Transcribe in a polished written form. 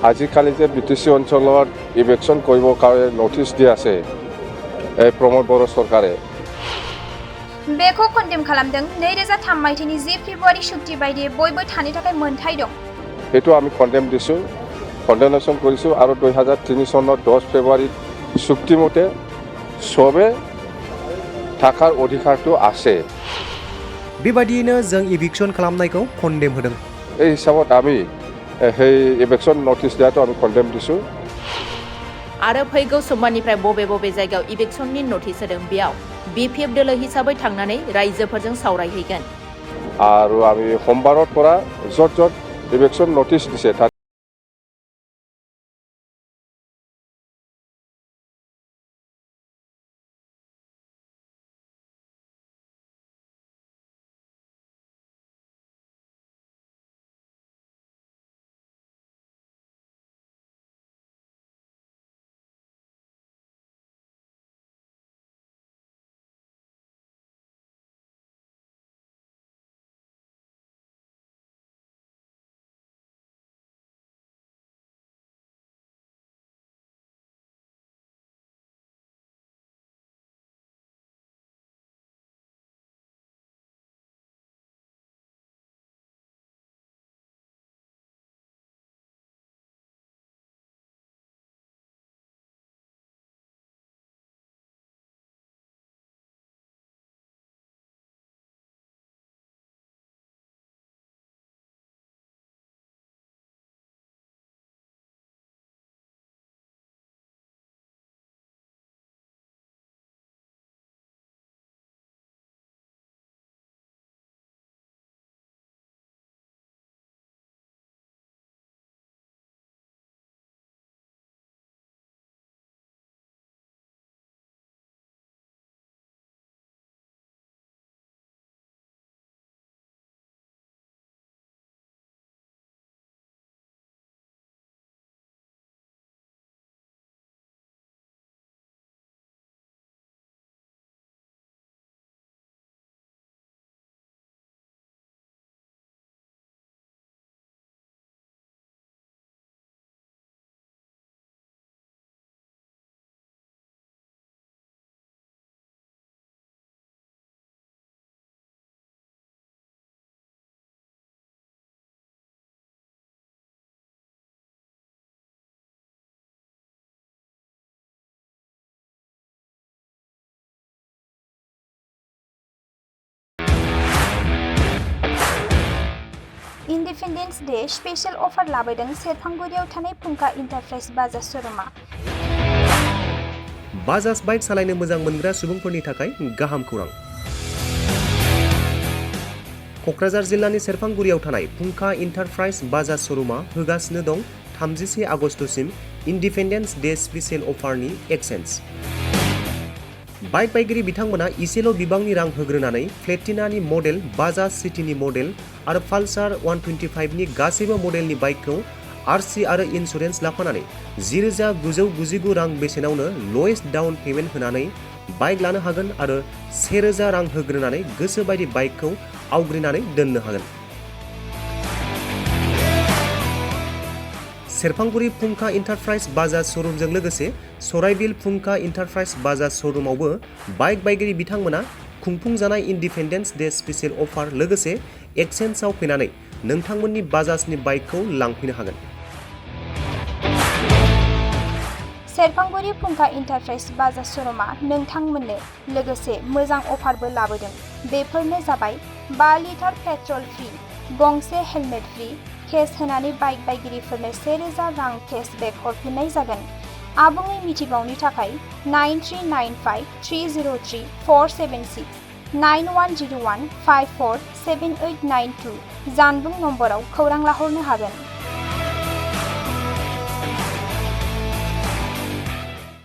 আজিকালি যে বিটিসি অঞ্চলত ইলেকশন কৰিবৰ কাৰণে নটিচ দি আছে प्रमोद बर' सरकारे बेखौ कन्डेम खालामदों 2003 मायथाइनि 10 फेब्रुवारि सुक्ति बायदियै बयबो थानो थाखाय मोनथाय दं एटु आमी कन्डेमनेशन কৰিছো আৰু 2003 চনৰ 10 फेब्रुवारि सुक्ति मते सबे थाखार अधिकारটো আছে बेबादियैनो जों इभिक्शन खालामनायखौ कन्डेम होदों এই हिसाबत आमी हे इभिक्शन नटिस दियातो आमी कन्डेम दिसु आरो फैगौ समबारनिफ्राय बबे जायगायाव इभिक्शननि नटिस होदों बेयाव बिपिएफ दोलो हिसाबै थांनानै रायजोफोरजों सावरायहैगोन आरो आमी समबारत পৰা जत इभिक्शन नटिस दिसे इन्डिपेन्डेन्स डे स्पेशल अफार लाबोदों सेरफांगुरियाव थानाय फुंखा इन्टारप्राइज बाजाज श'रुमा बाजाज बाइक सालायनो मोजां मोनग्रा सुबुंफोरनि थाखाय गाहाम खौरां क'क्राझार जिल्लानि सेरफांगुरियाव थानाय फुंखा इन्टारप्राइज बाजाज श'रुमा होगासिनो दं 31 आगस्तसिम इन्डिपेन्डेन्स डे स्पेशल अफारनि एक्सेन्ज बाइक बायगिरि बिथांमोना इसेल' बिबांनि रां होग्रोनानै प्लेटिनानि मडेल बाजाज सिटीनि मडेल आरो पालसार 125 नि गासैबो मडेलनि बाइकखौ आरसि आरो इन्सुरेन्स लाफानानै 10,999 रां बेसेनावनो ल'एस्ट डाउन पेमेन्ट होनानै बाइक लानो हागोन आरो 1,000 रां होग्रोनानै गोसो बायदि बाइकखौ आवग्रिनानै दोननो हागोन सेरफांगुरि फुंखा इन्टारप्राइज बाजाज श'रुमजों लोगोसे सराइबिल फुंखा इन्टारप्राइज बाजाज श'रुमावबो बाइक बायगिरि बिथांमोना खुंफुंजानाय इन्डिपेन्डेन्स डे स्पेशल अफार लोगोसे एक्सेन्जआव फैनानै नोंथांमोननि बाजाजनि बाइकखौ लांफैनो हागोन सेरफांगुरि फुंखा इन्टारप्राइज बाजाज श'रुमा नोंथांमोननो लोगोसे मोजां अफारबो लाबोदों बेफोरनो जाबाय 5 लिटार पेट्रल फ्रि गंसे हेलमेट फ्रि केस होनानै बाइक बायगिरिफोरनो 1,000 रां केशबेक हरफिननाय जागोन आबुङै मिथिबावनो थाखाय 9395303476 9101547892 जानबुं नम्बराव खौरां लाहरनो हागोन